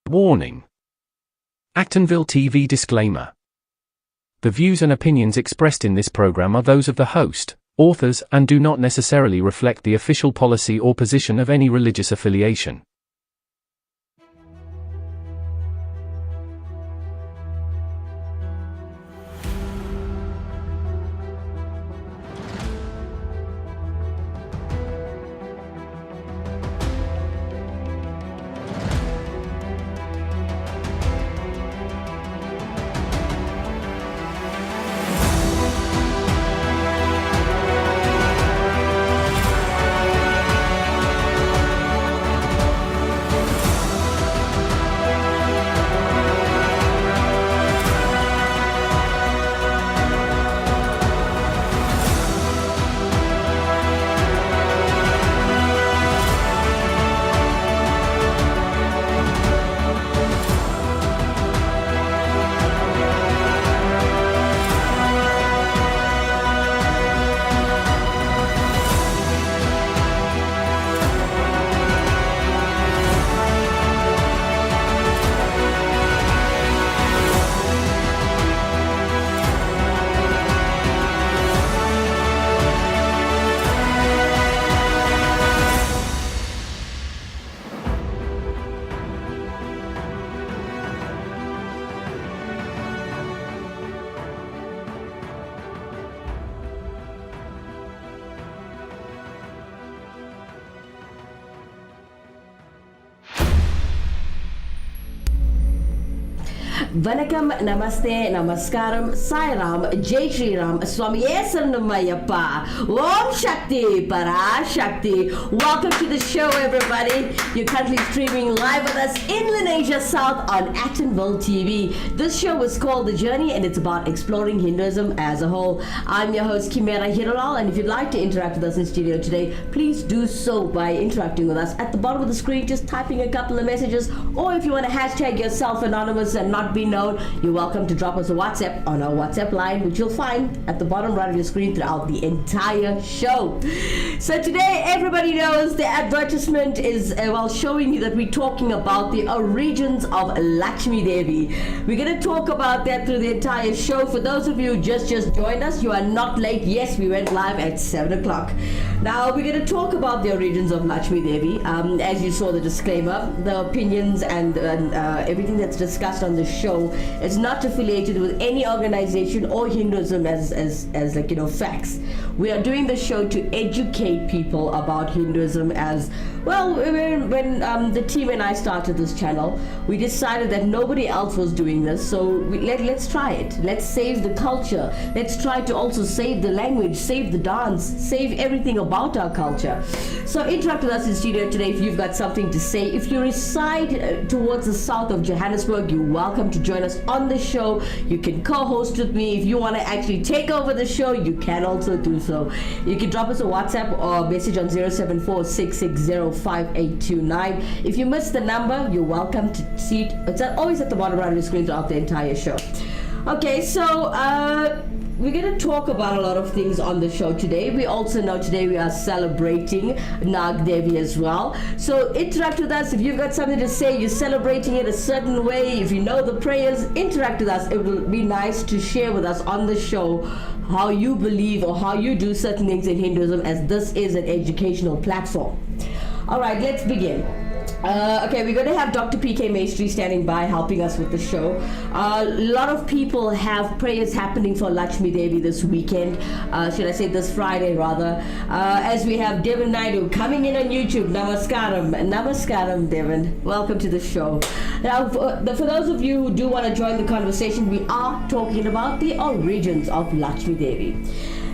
Warning. Actonville TV disclaimer. The views and opinions expressed in this program are those of the host, authors, and do not necessarily reflect the official policy or position of any religious affiliation. Vanakkam, Namaste, Namaskaram, Sai Ram, Jai Shri Ram, Swami Sarannamayappa, Om Shakti, Para Shakti. Welcome to the show, everybody. You're currently streaming live with us in Lenasia South on Actonville TV. This show is called The Journey, and it's about exploring Hinduism as a whole. I'm your host, Kimera, Heeralal, and if you'd like to interact with us in studio today, please do so by interacting with us at the bottom of the screen, just typing a couple of messages, or if you want to hashtag yourself anonymous and not be known, you're welcome to drop us a WhatsApp on our WhatsApp line, which you'll find at the bottom right of your screen throughout the entire show. So today, everybody knows the advertisement is showing you that we're talking about the origins of Luxmi Devi. We're going to talk about that through the entire show. For those of you who just joined us, you are not late. Yes, we went live at 7 o'clock. Now, we're going to talk about the origins of Luxmi Devi. As you saw the disclaimer, the opinions and everything that's discussed on the show is not affiliated with any organization or Hinduism as like, you know, facts. We are doing the show to educate people about Hinduism as well. When the team and I started this channel, we decided that nobody else was doing this, so let's try it. Let's save the culture. Let's try to also save the language, save the dance, save everything about our culture. So interact with us in studio today if you've got something to say. If you reside towards the south of Johannesburg, you're welcome to join us on the show. You can co-host with me. If you want to actually take over the show, you can also do so. You can drop us a WhatsApp or message on 074-660-5829. If you missed the number, you're welcome to see it. It's always at the bottom right of the screen throughout the entire show. Okay, so we're going to talk about a lot of things on the show today. We also know today we are celebrating Nag Devi as well. So interact with us. If you've got something to say, you're celebrating it a certain way, if you know the prayers, interact with us. It will be nice to share with us on the show how you believe or how you do certain things in Hinduism, as this is an educational platform. All right, let's begin. Okay, we're going to have Dr. PK Maestri standing by helping us with the show. A lot of people have prayers happening for Luxmi Devi this weekend, should I say this Friday rather, as we have Devin Naidu coming in on YouTube. Namaskaram Devin, welcome to the show. Now for those of you who do want to join the conversation, we are talking about the origins of Luxmi Devi.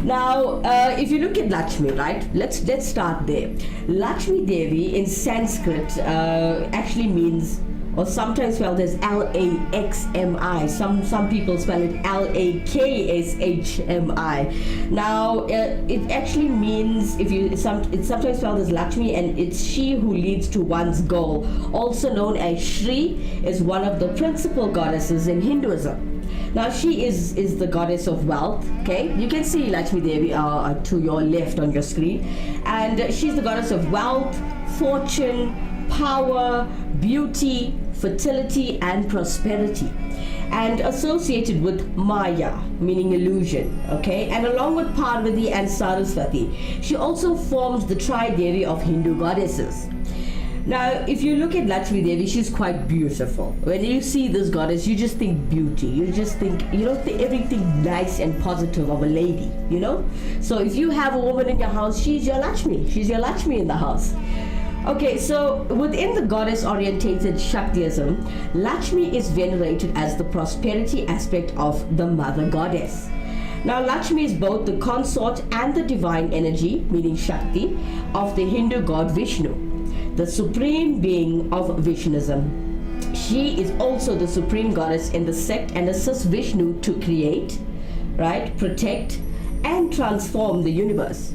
Now, if you look at Lakshmi, right, let's start there. Lakshmi Devi in Sanskrit actually means, or sometimes spelled as Laxmi. Some people spell it Lakshmi. Now, it actually means, it's sometimes spelled as Lakshmi, and it's she who leads to one's goal. Also known as Shri, is one of the principal goddesses in Hinduism. Now she is the goddess of wealth. Okay, you can see Luxmi Devi to your left on your screen, and she's the goddess of wealth, fortune, power, beauty, fertility, and prosperity, and associated with Maya, meaning illusion, okay? And along with Parvati and Saraswati, she also forms the Tri-Devi of Hindu goddesses. Now, if you look at Luxmi Devi, she's quite beautiful. When you see this goddess, you just think beauty. You just think, you don't think everything nice and positive of a lady, you know? So if you have a woman in your house, she's your Lakshmi. She's your Lakshmi in the house. Okay, so within the goddess-orientated Shaktism, Lakshmi is venerated as the prosperity aspect of the mother goddess. Now, Lakshmi is both the consort and the divine energy, meaning Shakti, of the Hindu god Vishnu, the supreme being of Vishnuism. She is also the supreme goddess in the sect and assists Vishnu to create, right, protect, and transform the universe.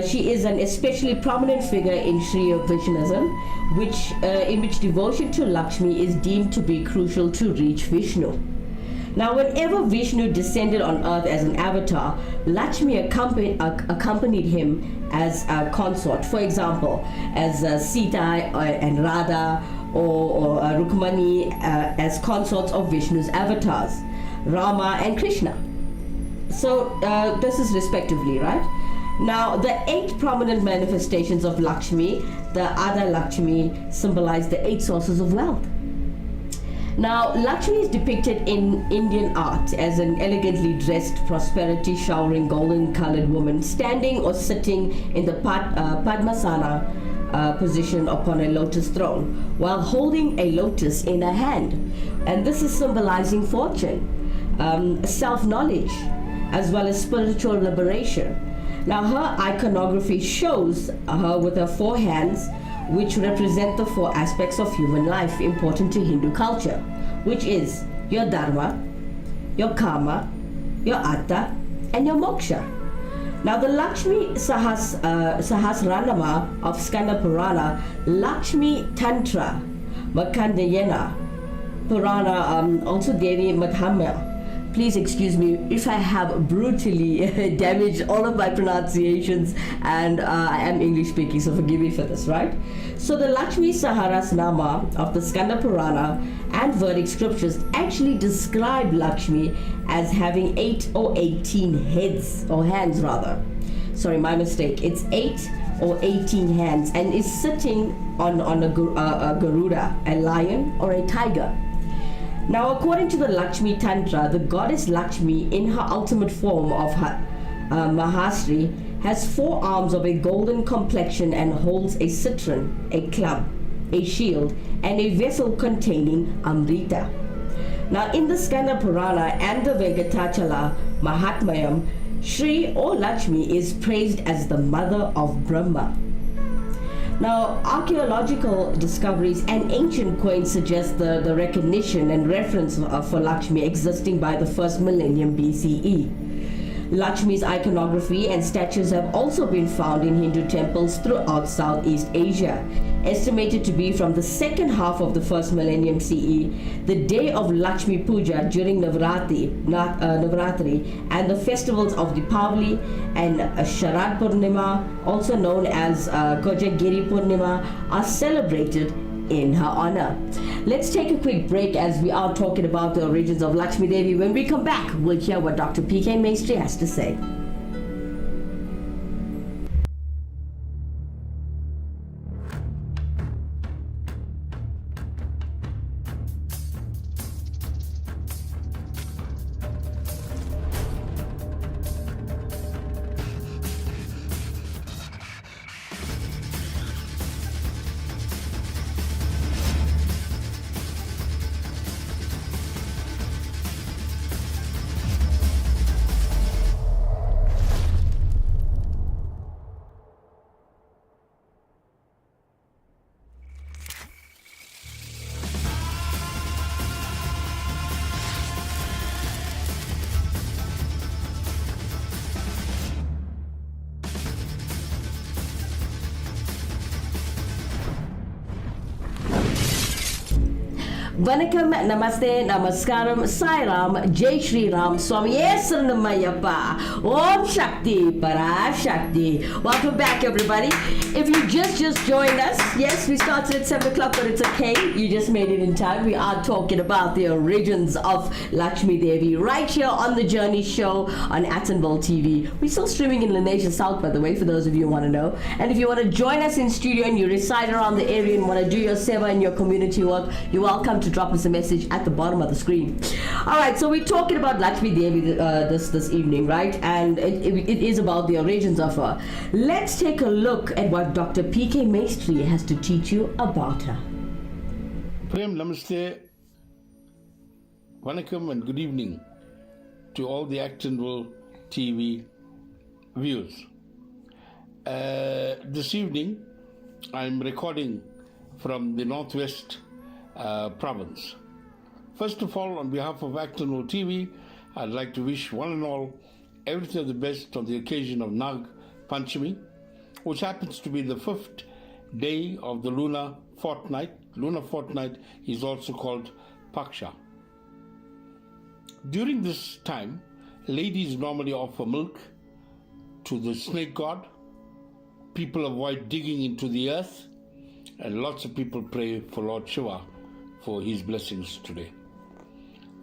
She is an especially prominent figure in Sri Vishnuism, in which devotion to Lakshmi is deemed to be crucial to reach Vishnu. Now, whenever Vishnu descended on earth as an avatar, Lakshmi accompanied him as a consort. For example, as Sita and Radha, or Rukmani as consorts of Vishnu's avatars, Rama and Krishna. So this is respectively, right? Now, the 8 prominent manifestations of Lakshmi, the Ada Lakshmi, symbolize the 8 sources of wealth. Now, Lakshmi is depicted in Indian art as an elegantly dressed, prosperity showering, golden colored woman standing or sitting in the Padmasana position upon a lotus throne while holding a lotus in her hand. And this is symbolizing fortune, self-knowledge, as well as spiritual liberation. Now, her iconography shows her with her 4 hands, which represent the 4 aspects of human life important to Hindu culture, which is your dharma, your karma, your artha, and your moksha. Now, the Lakshmi Sahasranama of Skanda Purana, Lakshmi Tantra, Makandayana Purana, also Devi Madhamya. Please excuse me if I have brutally damaged all of my pronunciations, and I am English speaking, so forgive me for this, right? So the Lakshmi Sahasranama of the Skanda Purana and Vedic scriptures actually describe Lakshmi as having 8 or 18 heads, or hands rather. Sorry, my mistake. It's 8 or 18 hands, and is sitting on a Garuda, a lion or a tiger. Now, according to the Lakshmi Tantra, the goddess Lakshmi, in her ultimate form of Mahasri, has 4 arms of a golden complexion and holds a citron, a club, a shield, and a vessel containing Amrita. Now, in the Skanda Purana and the Venkatachala Mahatmayam, Shri or Lakshmi is praised as the mother of Brahma. Now, archaeological discoveries and ancient coins suggest the recognition and reference for Lakshmi existing by the 1st millennium BCE. Lakshmi's iconography and statues have also been found in Hindu temples throughout Southeast Asia. Estimated to be from the second half of the 1st millennium CE, the day of Lakshmi Puja during Navratri and the festivals of Deepavali and Sharad Purnima, also known as Kojagiri Purnima, are celebrated in her honor. Let's take a quick break as we are talking about the origins of Luxmi Devi. When we come back, we'll hear what Dr. P.K. Maestri has to say. Vanakkam, Namaste, Namaskaram, Sai Ram, Jai Shri Ram, Swamiye Sarnamayappa, Om Shakti, Parashakti. Welcome back, everybody. If you just joined us, yes, we started at 7 o'clock, but it's okay. You just made it in time. We are talking about the origins of Luxmi Devi right here on the Journey Show on Attenville TV. We're still streaming in Lenasia South, by the way, for those of you who want to know. And if you want to join us in studio and you reside around the area and want to do your seva and your community work, you're welcome to drop us a message at the bottom of the screen. All right, so we're talking about Luxmi Devi this evening, right? And it is about the origins of her. Let's take a look at what Dr. P.K. Maestri has to teach you about her. Prem Namaste, Vanakkam and good evening to all the Actonville TV viewers. This evening I'm recording from the Northwest province. First of all, on behalf of Actonville TV, I'd like to wish one and all everything of the best on the occasion of Nag Panchami, which happens to be the 5th day of the lunar fortnight. Lunar fortnight is also called Paksha. During this time, ladies normally offer milk to the snake god. People avoid digging into the earth, and lots of people pray for Lord Shiva for his blessings today.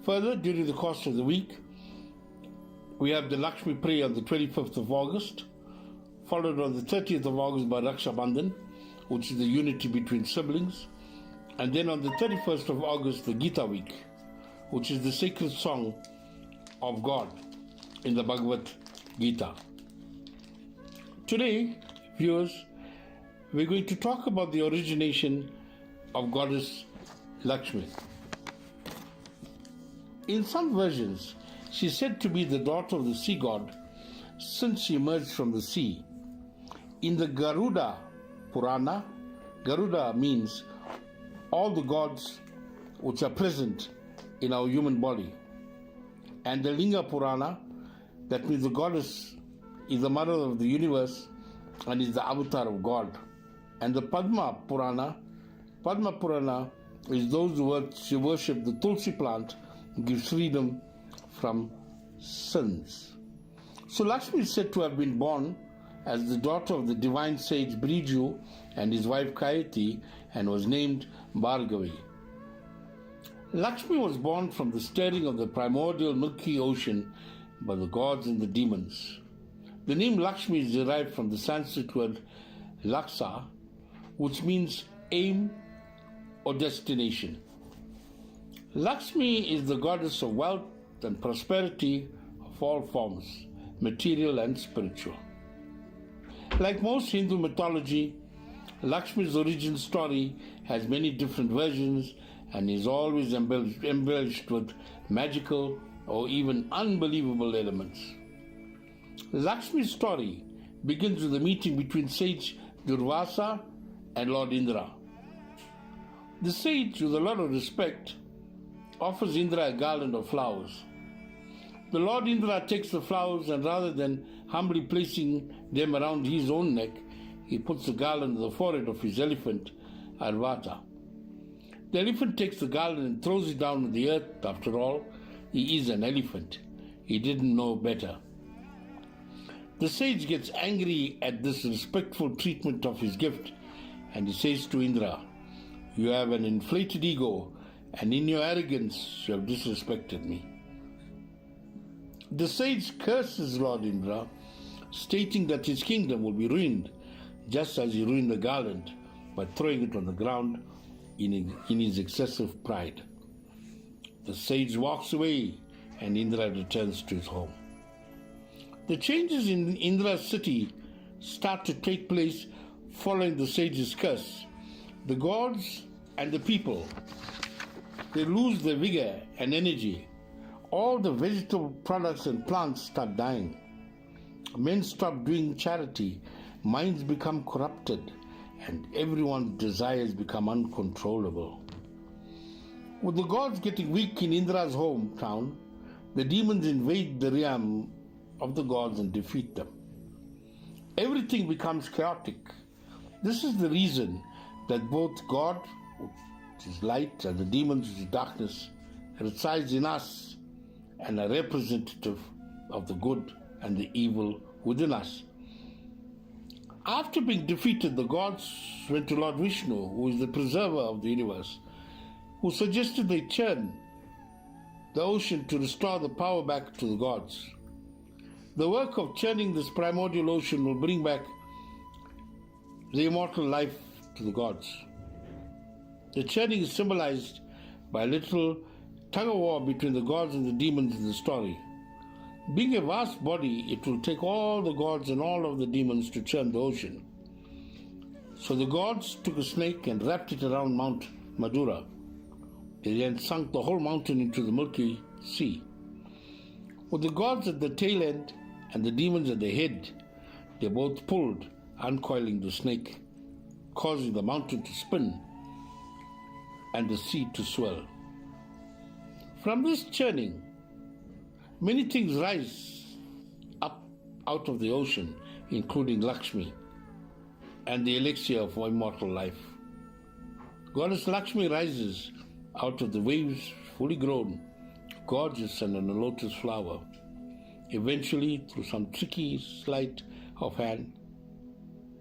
Further, during the course of the week, we have the Lakshmi prayer on the 25th of August, followed on the 30th of August by Raksha Bandhan, which is the unity between siblings, and then on the 31st of August, the Gita week, which is the sacred song of God in the Bhagavad Gita. Today, viewers, we're going to talk about the origination of goddess Lakshmi. In some versions, she's said to be the daughter of the sea god since she emerged from the sea. In the Garuda Purana, Garuda means all the gods which are present in our human body. And the Linga Purana, that means the goddess is the mother of the universe and is the avatar of God. And the Padma Purana is those who worship the Tulsi plant, gives freedom from sins. So Lakshmi is said to have been born as the daughter of the divine sage Briju and his wife Kayati, and was named Bhargavi. Lakshmi was born from the stirring of the primordial milky ocean by the gods and the demons. The name Lakshmi is derived from the Sanskrit word Laksa, which means aim or destination. Lakshmi is the goddess of wealth and prosperity of all forms, material and spiritual. Like most Hindu mythology, Lakshmi's origin story has many different versions and is always embellished with magical or even unbelievable elements. Lakshmi's story begins with a meeting between sage Durvasa and Lord Indra. The sage, with a lot of respect, offers Indra a garland of flowers. The Lord Indra takes the flowers and rather than humbly placing them around his own neck, he puts the garland on the forehead of his elephant, Arvata. The elephant takes the garland and throws it down on the earth. After all, he is an elephant. He didn't know better. The sage gets angry at this respectful treatment of his gift, and he says to Indra, "You have an inflated ego, and in your arrogance you have disrespected me." The sage curses Lord Indra, stating that his kingdom will be ruined, just as he ruined the garland by throwing it on the ground in his excessive pride. The sage walks away, and Indra returns to his home. The changes in Indra's city start to take place following the sage's curse. The gods and the people, they lose their vigor and energy. All the vegetable products and plants start dying. Men stop doing charity, minds become corrupted, and everyone's desires become uncontrollable. With the gods getting weak in Indra's hometown, the demons invade the realm of the gods and defeat them. Everything becomes chaotic. This is the reason that both God, which is light, and the demons, which is darkness, resides in us and are representative of the good and the evil within us. After being defeated, the gods went to Lord Vishnu, who is the preserver of the universe, who suggested they churn the ocean to restore the power back to the gods. The work of churning this primordial ocean will bring back the immortal life to the gods. The churning is symbolized by a little tug-of-war between the gods and the demons in the story. Being a vast body, it will take all the gods and all of the demons to churn the ocean. So the gods took a snake and wrapped it around Mount Madura. They then sunk the whole mountain into the Milky Sea. With the gods at the tail end and the demons at the head, they both pulled, uncoiling the snake, causing the mountain to spin and the sea to swell. From this churning, many things rise up out of the ocean, including Luxmi and the elixir of immortal life. Goddess Luxmi rises out of the waves, fully grown, gorgeous and in a lotus flower. Eventually, through some tricky sleight of hand,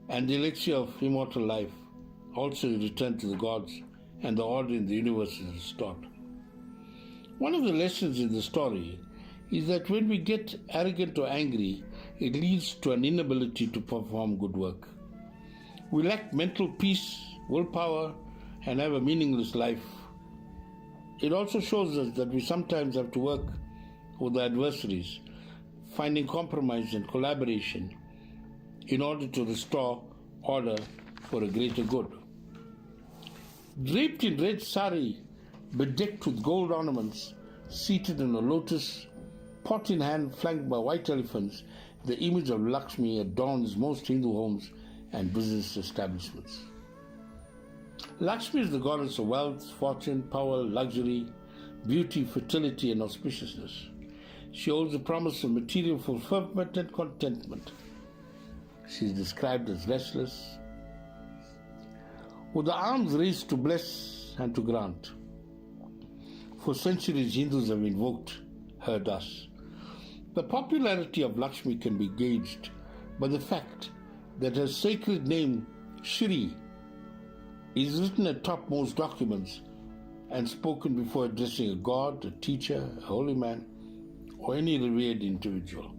and the elixir of immortal life also returned to the gods, and the order in the universe is restored. One of the lessons in the story is that when we get arrogant or angry, it leads to an inability to perform good work. We lack mental peace, willpower, and have a meaningless life. It also shows us that we sometimes have to work with the adversaries, finding compromise and collaboration in order to restore order for a greater good. Draped in red sari, bedecked with gold ornaments, seated in a lotus, pot in hand flanked by white elephants, the image of Luxmi adorns most Hindu homes and business establishments. Luxmi is the goddess of wealth, fortune, power, luxury, beauty, fertility, and auspiciousness. She holds the promise of material fulfillment and contentment. She is described as restless, with the arms raised to bless and to grant. For centuries, Hindus have invoked her thus. The popularity of Luxmi can be gauged by the fact that her sacred name, Shri, is written atop most documents and spoken before addressing a god, a teacher, a holy man, or any revered individual.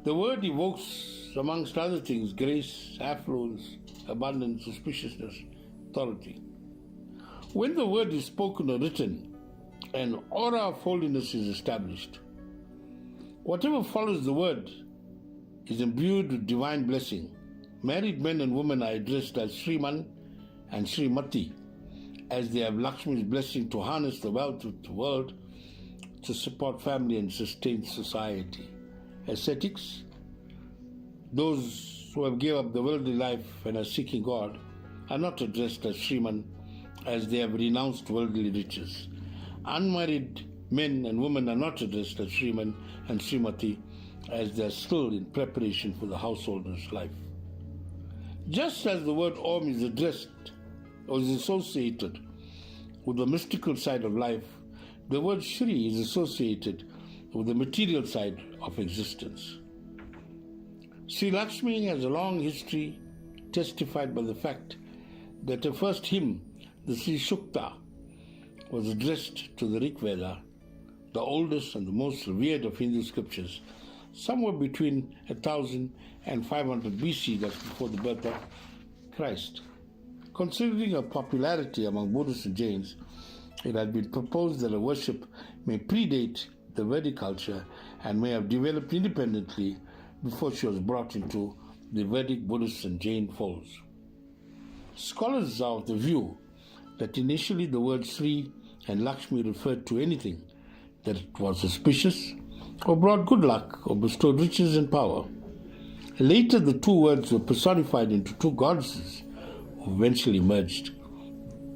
The word evokes, amongst other things, grace, affluence, abundance, auspiciousness, authority. When the word is spoken or written, an aura of holiness is established. Whatever follows the word is imbued with divine blessing. Married men and women are addressed as Shriman and Shrimati, as they have Lakshmi's blessing to harness the wealth of the world to support family and sustain society. Ascetics, those who have given up the worldly life and are seeking God, are not addressed as Shriman, as they have renounced worldly riches. Unmarried men and women are not addressed as Shriman and Shrimati, as they are still in preparation for the householder's life. Just as the word Om is addressed or is associated with the mystical side of life, the word Shri is associated with the material side of existence. Sri Lakshmi has a long history testified by the fact that her first hymn, the Sri Shukta, was addressed to the Rig Veda, the oldest and the most revered of Hindu scriptures, somewhere between 1000 and 500 BC, that's before the birth of Christ. Considering her popularity among Buddhists and Jains, it had been proposed that her worship may predate the Vedic culture and may have developed independently before she was brought into the Vedic, Buddhist, and Jain folds. Scholars are of the view that initially the word Sri and Lakshmi referred to anything that was auspicious or brought good luck or bestowed riches and power. Later, the two words were personified into two goddesses who eventually merged.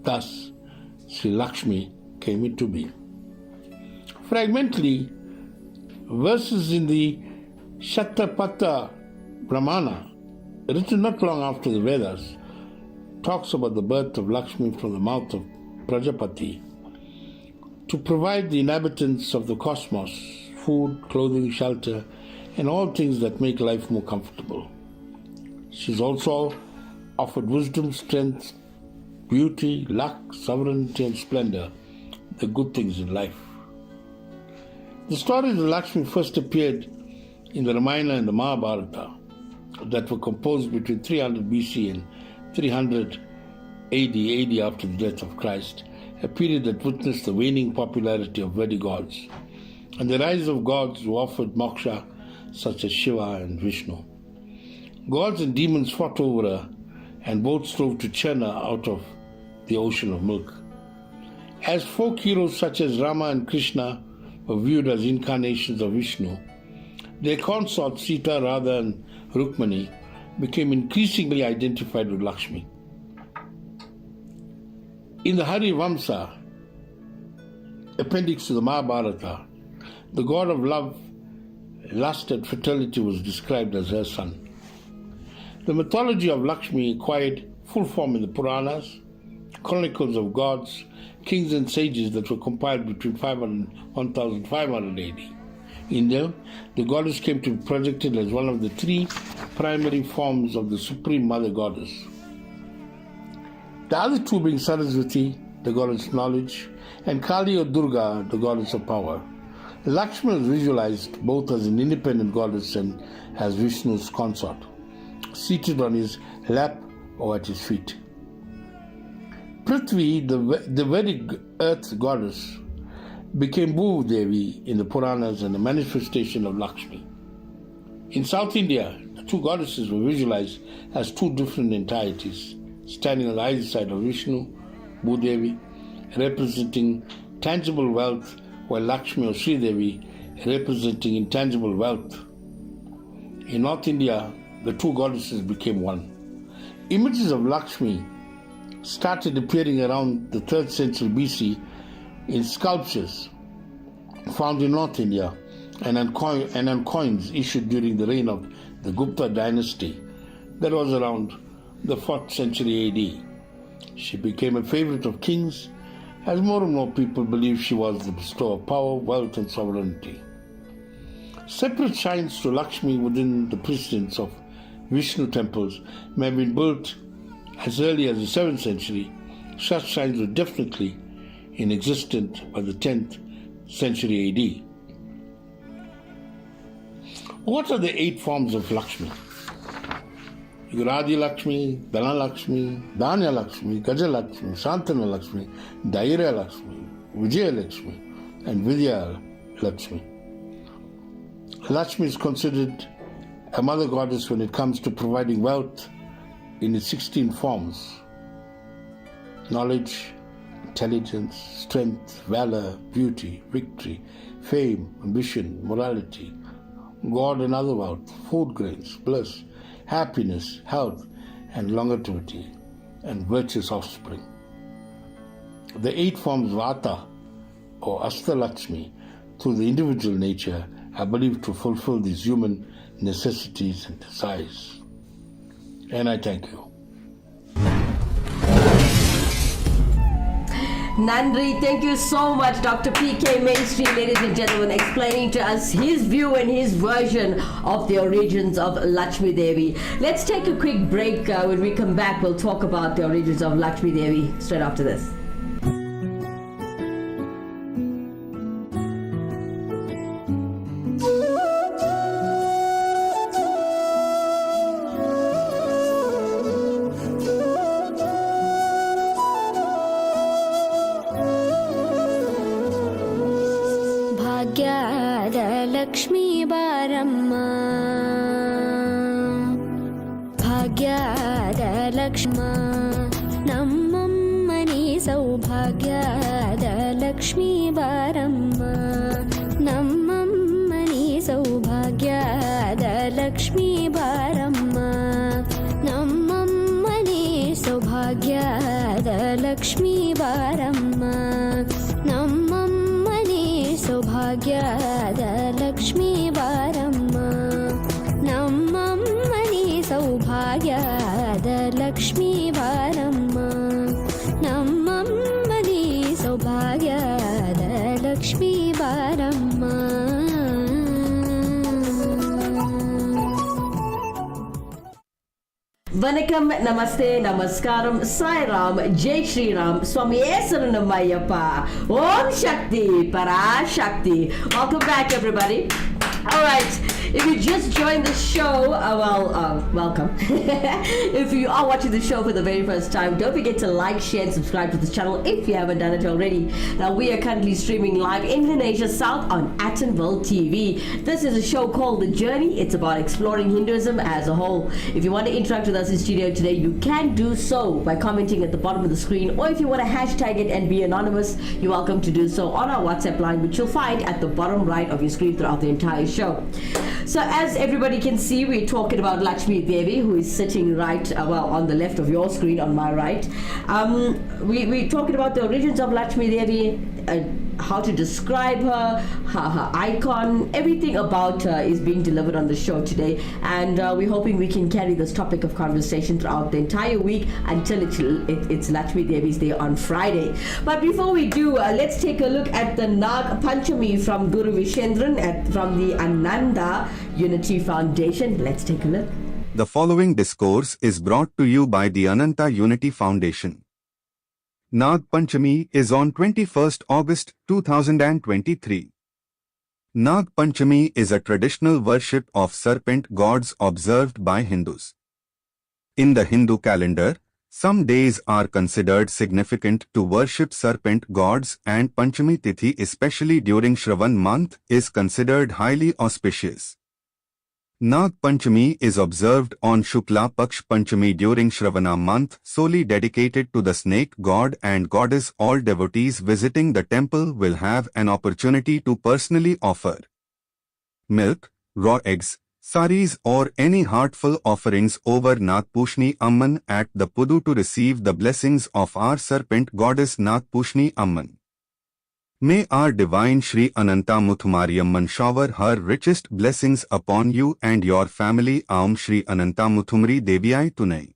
Thus, Sri Lakshmi came into being. Fragmentally, verses in the Shatapatha Brahmana, written not long after the Vedas, talks about the birth of Lakshmi from the mouth of Prajapati, to provide the inhabitants of the cosmos food, clothing, shelter, and all things that make life more comfortable. She's also offered wisdom, strength, beauty, luck, sovereignty, and splendor, the good things in life. The stories of Luxmi first appeared in the Ramayana and the Mahabharata that were composed between 300 BC and 300 AD after the death of Christ, a period that witnessed the waning popularity of Vedic gods and the rise of gods who offered moksha such as Shiva and Vishnu. Gods and demons fought over her and both strove to churn her out of the ocean of milk. As folk heroes such as Rama and Krishna were viewed as incarnations of Vishnu, their consorts Sita, Radha and Rukmani became increasingly identified with Lakshmi. In the Hari Vamsa, appendix to the Mahabharata, the god of love, lust and fertility was described as her son. The mythology of Lakshmi acquired full form in the Puranas, chronicles of gods, kings and sages that were compiled between 500 and 1500 AD. In them, the goddess came to be projected as one of the three primary forms of the Supreme Mother Goddess. The other two being Saraswati, the goddess of knowledge, and Kali or Durga, the goddess of power. Lakshmi was visualized both as an independent goddess and as Vishnu's consort, seated on his lap or at his feet. Prithvi, the Vedic earth goddess, became Bhu Devi in the Puranas and a manifestation of Lakshmi. In South India, the two goddesses were visualized as two different entities, standing on either side of Vishnu, Bhu Devi, representing tangible wealth, while Lakshmi or Sri Devi representing intangible wealth. In North India, the two goddesses became one. Images of Lakshmi started appearing around the 3rd century BC in sculptures found in North India and on coins issued during the reign of the Gupta dynasty that was around the 4th century AD. She became a favorite of kings as more and more people believed she was the bestower of power, wealth and sovereignty. Separate shrines to Lakshmi within the precincts of Vishnu temples may have been built as early as the 7th century. Such shrines were definitely in existence by the 10th century AD. What are the 8 forms of Lakshmi? You got Adi Lakshmi, Dana Lakshmi, Dhanya Lakshmi, Gaja Lakshmi, Santana Lakshmi, Daira Lakshmi, Vijaya Lakshmi, and Vidya Lakshmi. Lakshmi is considered a mother goddess when it comes to providing wealth in its 16 forms: knowledge, intelligence, strength, valor, beauty, victory, fame, ambition, morality, God and other wealth, food grains, bliss, happiness, health, and longevity, and virtuous offspring. The 8 forms of Ata, or Astalakshmi, through the individual nature, are believed to fulfill these human necessities and desires. And I thank you. Nandri, thank you so much, Dr. P.K. Mainstream, ladies and gentlemen, explaining to us his view and his version of the origins of Luxmi Devi. Let's take a quick break. When we come back, we'll talk about the origins of Luxmi Devi straight after this. Lakshmi ಬಾರಮ್ಮ ಭಾಗ್ಯದ ಲಕ್ಷ್ಮ ನಮ್ಮಮ್ಮನಿ ಸೌಭಾಗ್ಯದ ಲಕ್ಷ್ಮೀ ಬಾರಮ್ಮ ನಮ್ಮಮ್ಮನಿ ಸೌಭಾಗ್ಯದ ಲಕ್ಷ್ಮೀ ಬಾರಮ್ಮ ನಮ್ಮಮ್ಮನಿ ಸೌಭಾಗ್ಯದ ಲಕ್ಷ್ಮೀ ಬಾರಮ್ಮ ನಮ್ಮಮ್ಮನಿ ಸೌಭಾಗ್ಯದ ಲಕ್ಷ್ಮೀ ಬಾರಮ್ಮ ನಮ್ಮಮ್ಮನಿ ಸೌಭಾಗ್ಯದ ಲಕ್ಷ್ಮೀ ಬಾರಮ್ಮ ನಮ್ಮಮ್ಮನಿ Vanakkam, Namaste, Namaskaram, Sai Ram, Jai Shri Ram, Swamiye Saranammayappa, Om Shakti, Para Shakti. Welcome back, everybody. All right, if you just joined the show, welcome. If you are watching the show for the very first time, don't forget to like, share, and subscribe to this channel if you haven't done it already. Now, we are currently streaming live in Indonesia South on Attenville TV. This is a show called The Journey. It's about exploring Hinduism as a whole. If you want to interact with us in studio today, you can do so by commenting at the bottom of the screen, or if you want to hashtag it and be anonymous, you're welcome to do so on our WhatsApp line, which you'll find at the bottom right of your screen throughout the entire show. So as everybody can see, we're talking about Luxmi Devi, who is sitting right, on the left of your screen, on my right. We're talking about the origins of Luxmi Devi, how to describe her icon, everything about her is being delivered on the show today, and we're hoping we can carry this topic of conversation throughout the entire week until it's Luxmi Devi's Day on Friday. But before we do, let's take a look at the Nag Panchami from Guru Vishendran from the Ananda Unity Foundation. Let's take a look. The following discourse is brought to you by the Ananta Unity Foundation. Nag Panchami is on 21st August 2023. Nag Panchami is a traditional worship of serpent gods observed by Hindus. In the Hindu calendar, some days are considered significant to worship serpent gods, and Panchami Tithi, especially during Shravan month, is considered highly auspicious. Nag Panchami is observed on Shukla Paksh Panchami during Shravana month, solely dedicated to the snake god and goddess. All devotees visiting the temple will have an opportunity to personally offer milk, raw eggs, saris or any heartful offerings over Nagpushni Amman at the Pudu to receive the blessings of our serpent goddess Nagpushni Amman. May our divine Shri Ananta Muthumariyamman shower her richest blessings upon you and your family. Aum Shri Ananta Muthumri Deviyai Tunai.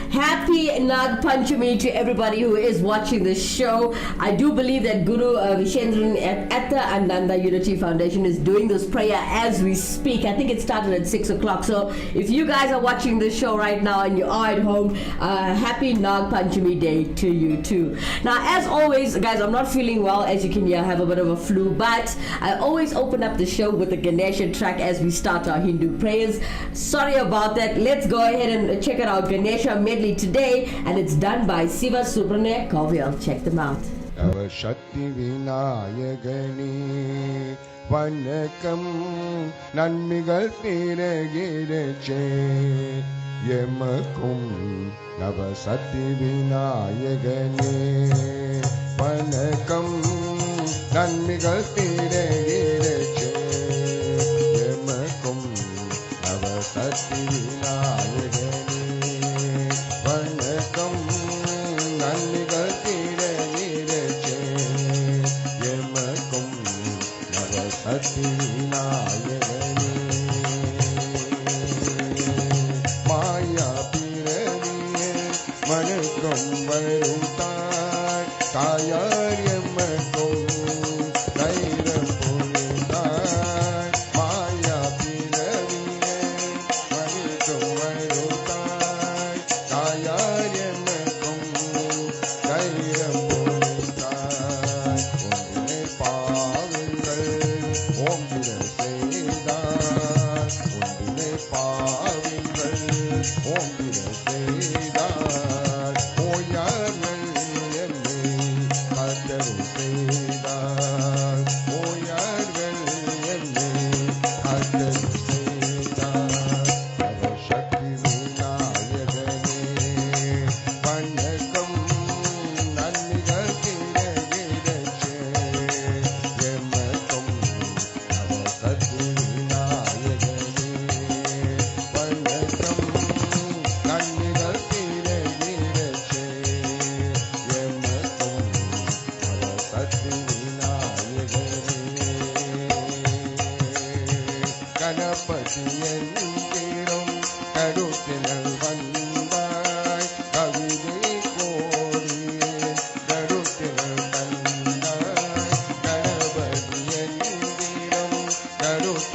Happy Nag Panchami to everybody who is watching this show. I do believe that Guru Vishendran at the Ananda Unity Foundation is doing this prayer as we speak. I think it started at 6 o'clock. So if you guys are watching this show right now and you are at home, happy Nag Panchami Day to you too. Now, as always, guys, I'm not feeling well. As you can hear, I have a bit of a flu, but I always open up the show with the Ganesha track as we start our Hindu prayers. Sorry about that. Let's go ahead and check out our Ganesha medley today, and it's done by Siva Subrahmanya Kovial. Check them out. Tava Shakti Vinayagani Vanakam Nanmigal Piragirache Yemakum Nava Sati Vinayagani Vanakam Nanmigal Piragirache Yemakum Nava Sati Vinayagani Vanakam Nanmigal Piragirache Yemakum Nava Sati Vinayagani Maya Pirariye Manakam Varutai Kayar Yemakum Nairam Puritai Maya Pirariye Manakam Varutai Kayar Yemakum Nairam Puritai Ondine Pavingal Om Viraseidan Ondine Pavingal Om Viraseidan Oyargal Yemme Kadaru Seidan Oyargal Yemme Kadaru Seidan Tava Shakti Vinayagani Vanakam Nanmigal Piragirache Yemakum Nava Sati Vinayagani Vanakam Nanmigal Piragirache Yemakum Nava Sati Vinayagani Ganapati Yendiram Kadukinal Vandai Kavide Koriye Kadukinal Vandai Ganapati Yendiram Kadukinal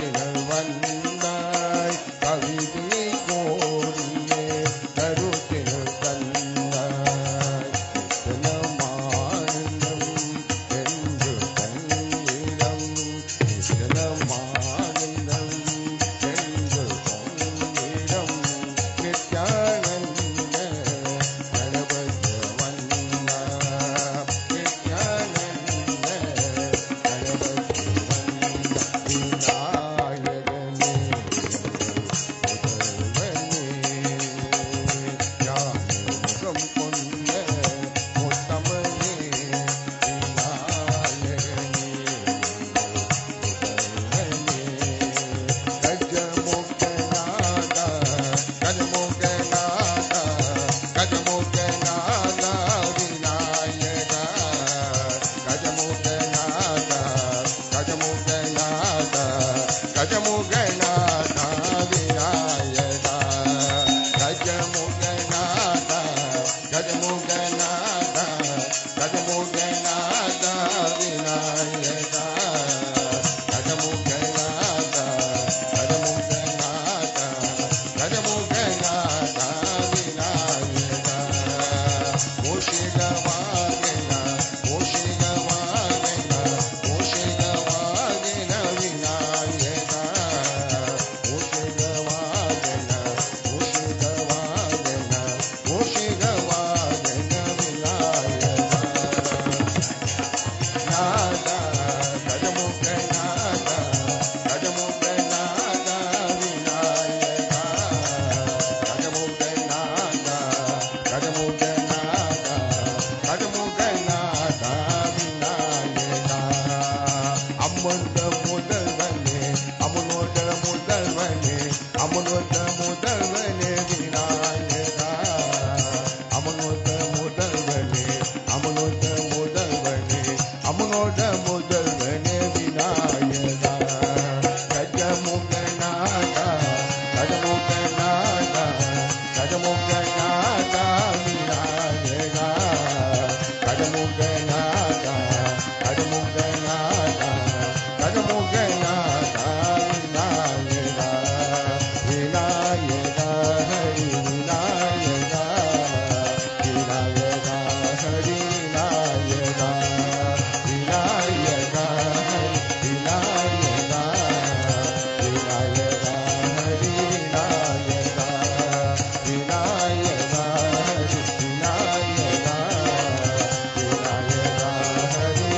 அமுனுத்த முதல்வனே விநாயகா அமுனுத்த முதல்வனே அமுனுத்த முதல்வனே அமுனோட முதல்வனே விநாயகா கஜமுகநாதா கஜமுகநாதா கஜமுகநாதா விநாயகா கஜமுகநாதா கஜமுகநாதா கஜமுகநாதா விநாயகா விநாயகா ஹரி விநாயகா விநாயகா ஹரி விநாயகா விநாயகா ஹரி விநாயகா விநாயகா ஹரி விநாயகா விநாயகா ஹரி விநாயகா விநாயகா ஹரி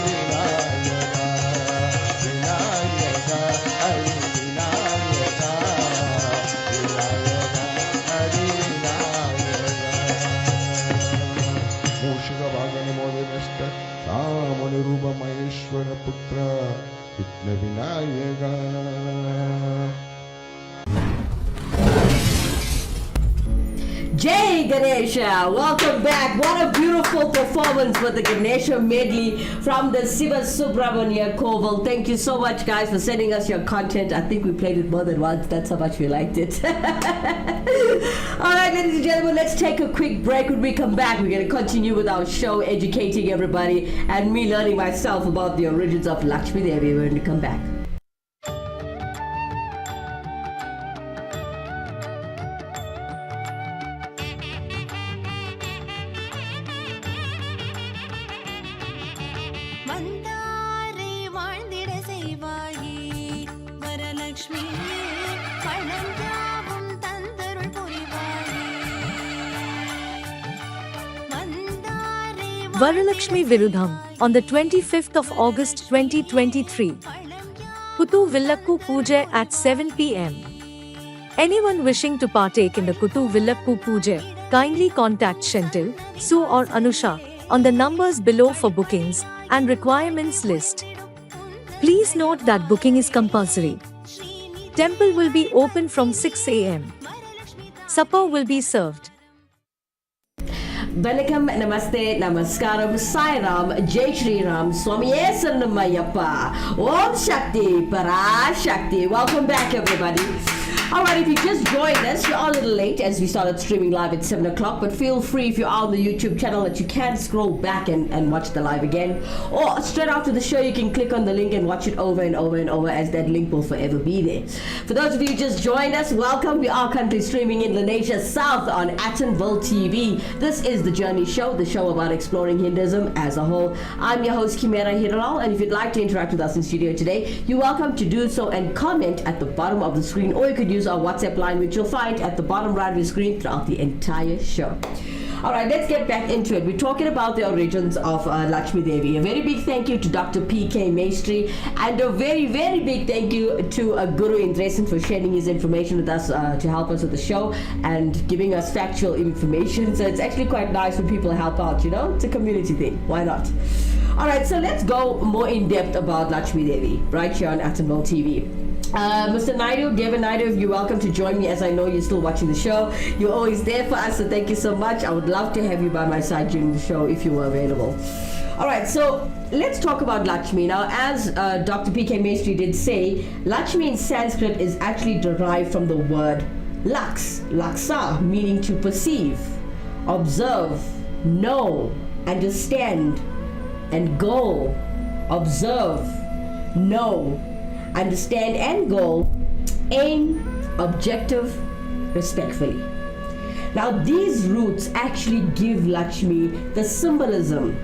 விநாயகா விநாயகா ஹரி விநாயகா விநாயகா ஹரி விநாயகா மூஷிகவாகன மோதனஸ்த ராமನಿರೂಪ ಮಹೇಶ್ವರ ಪುತ್ರ ವಿಘ್ನ Vinayaka Jai Ganesha, welcome back. What a beautiful performance with the Ganesha medley from the Siva Subramania Koval. Thank you so much, guys, for sending us your content. I think we played it more than once. That's how much we liked it. All right, ladies and gentlemen, let's take a quick break. When we come back, we're going to continue with our show, educating everybody and me learning myself about the origins of Luxmi Devi. We're going to come back. வந்தாரை வாழ்ந்திட செய்வாயே வரலட்சுமி பழஞ்சாவும் தந்தருள் புரிவாயே வந்தாரை Varalakshmi Virudham on the 25th of August 2023. Kuttu Villakku Puja at 7 p.m. Anyone wishing to partake in the Kuttu Villakku Puja, kindly contact Shentil, Sue or Anusha on the numbers below for bookings and requirements list. Please note that booking is compulsory. Temple will be open from 6 a.m. Supper will be served. Vanakkam, namaste, namaskaram, Sai Ram, Jai Shri Ram, Swamiye Sarnamayappa, Om Shakti, Parashakti. Welcome back, everybody. Alright, if you just joined us, you're a little late as we started streaming live at 7 o'clock, but feel free if you're on the YouTube channel that you can scroll back and watch the live again. Or straight after the show, you can click on the link and watch it over and over and over, as that link will forever be there. For those of you who just joined us, welcome. We are currently streaming in Indonesia South on Attenville TV. This is the Journey Show, the show about exploring Hinduism as a whole. I'm your host, Kimera Heeralal, and if you'd like to interact with us in studio today, you're welcome to do so and comment at the bottom of the screen, or you could use our WhatsApp line, which you'll find at the bottom right of the screen throughout the entire show. Alright, let's get back into it. We're talking about the origins of Luxmi Devi. A very big thank you to Dr. P.K. Maestri, and a very, very big thank you to Guru Indresan for sharing his information with us to help us with the show and giving us factual information. So it's actually quite nice when people help out, you know? It's a community thing. Why not? Alright, so let's go more in depth about Luxmi Devi right here on Attenville TV. Mr. Naidu, Devin Naidu, you're welcome to join me, as I know you're still watching the show. You're always there for us, so thank you so much. I would love to have you by my side during the show if you were available. Alright, so let's talk about Lakshmi. Now, as Dr. P.K. Maestri did say, Lakshmi in Sanskrit is actually derived from the word Laks, Laksa, meaning to perceive, observe, know, understand, and go. Observe, know, understand and goal, aim, objective, respectfully. Now these roots actually give Lakshmi the symbolism,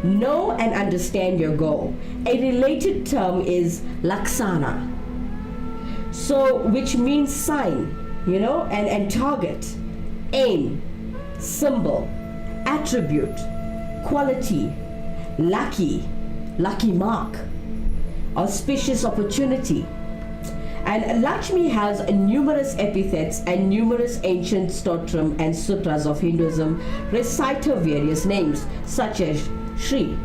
know and understand your goal. A related term is Laksana, so which means sign, you know, and target, aim, symbol, attribute, quality, lucky mark, auspicious opportunity. And Lakshmi has numerous epithets and numerous ancient stotram and sutras of Hinduism recite her various names, such as Shri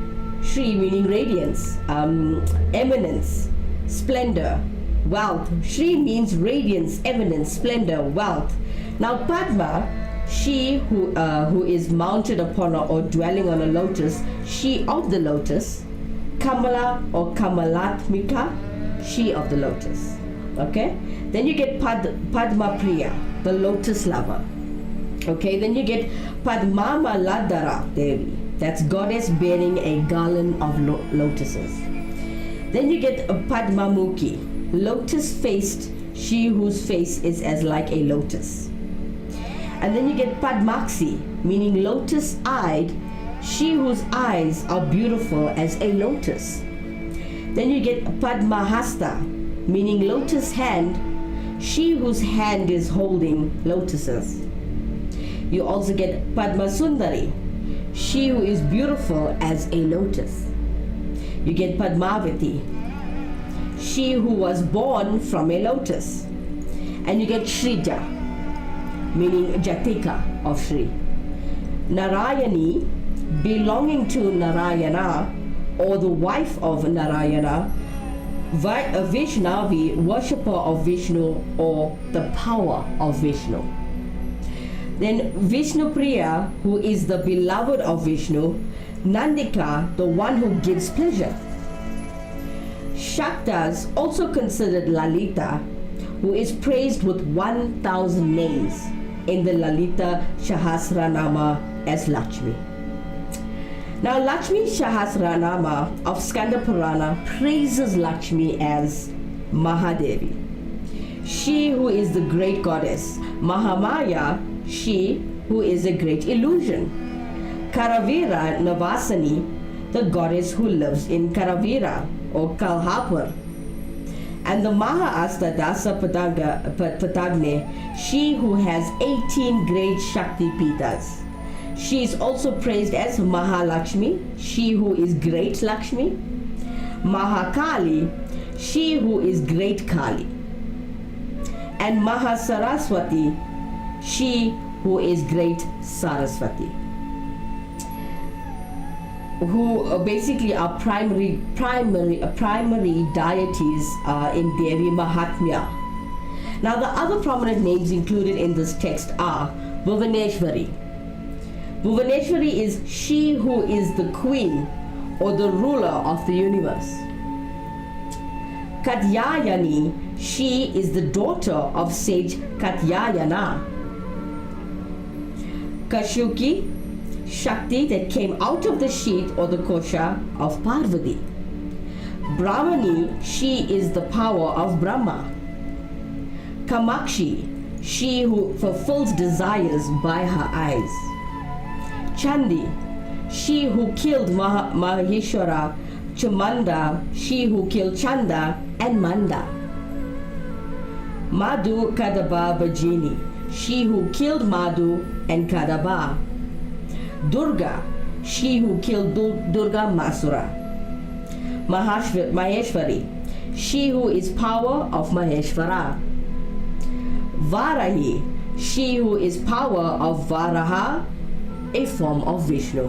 meaning radiance, eminence, splendor, wealth. Shri means radiance, eminence, splendor, wealth. Now Padma, she who is mounted upon or dwelling on a lotus, she of the lotus. Kamala or Kamalatmika, she of the lotus. Okay? Then you get Padma Priya, the lotus lover. Okay, then you get Padmamaladhara Devi, that's goddess bearing a garland of lotuses. Then you get Padmamukhi, lotus faced, she whose face is as like a lotus. And then you get Padmakshi, meaning lotus eyed, she whose eyes are beautiful as a lotus. Then you get Padmahasta, meaning lotus hand, she whose hand is holding lotuses. You also get Padmasundari, she who is beautiful as a lotus. You get Padmavati, she who was born from a lotus. And you get Shrija, meaning Jatika of Shri. Narayani, belonging to Narayana, or the wife of Narayana. Vaishnavi, worshipper of Vishnu, or the power of Vishnu. Then Vishnu Priya, who is the beloved of Vishnu. Nandika, the one who gives pleasure. Shaktas, also considered Lalita, who is praised with 1,000 names in the Lalita Sahasranama as Lakshmi. Now Lakshmi Sahasranama of Skanda Purana praises Lakshmi as Mahadevi, she who is the great goddess. Mahamaya, she who is a great illusion. Karavira Navasani, the goddess who lives in Karavira or Kalhapur. And the Mahaastadasa Patagne, she who has 18 great Shakti Pitas. She is also praised as Mahalakshmi, she who is great Lakshmi. Mahakali, she who is great Kali. And Mahasaraswati, she who is great Saraswati, who basically are primary deities in Devi Mahatmya. Now the other prominent names included in this text are Bhuvaneshwari. Bhuvaneshwari is she who is the queen or the ruler of the universe. Katyayani, she is the daughter of sage Katyayana. Kashuki, Shakti that came out of the sheath or the kosha of Parvati. Brahmani, she is the power of Brahma. Kamakshi, she who fulfills desires by her eyes. Chandi, she who killed Maheshwara. Chamanda, she who killed Chanda and Manda. Madhu Kadaba Bajini, she who killed Madhu and Kadaba. Durga, she who killed Durga Masura. Maheshwari, she who is power of Maheshwara. Varahi, she who is power of Varaha, a form of Vishnu.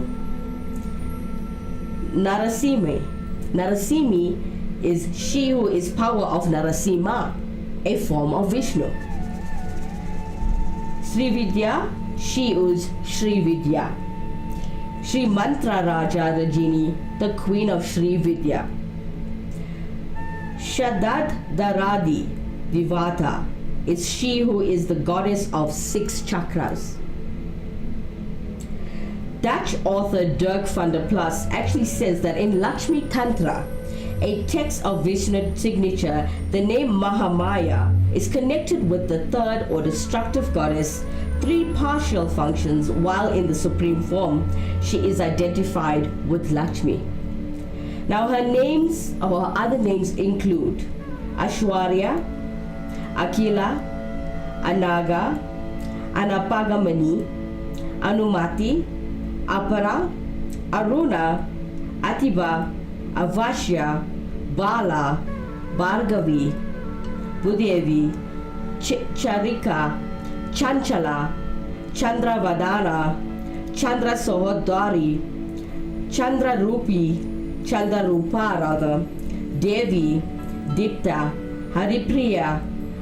Narasimi is she who is power of Narasimha, a form of Vishnu. Srividya, she is Sri Vidya. Sri Mantra Raja Rajini, the queen of Sri Vidya. Shaddad Daradi Vivata is she who is the goddess of 6 chakras. Dutch author Dirk van der Plas actually says that in Lakshmi Tantra, a text of Vishnu signature, the name Mahamaya is connected with the third or destructive goddess, 3 partial functions, while in the supreme form, she is identified with Lakshmi. Now her names or her other names include Ashwarya, Akila, Anaga, Anapagamani, Anumati, Apara, Aruna, Atiba, Avashya, Bala, Bhargavi, Budevi, Charika, Chanchala, Chandravadana, Chandra Sohodari, Chandra Rupa rather, Devi, Dipta, Haripriya,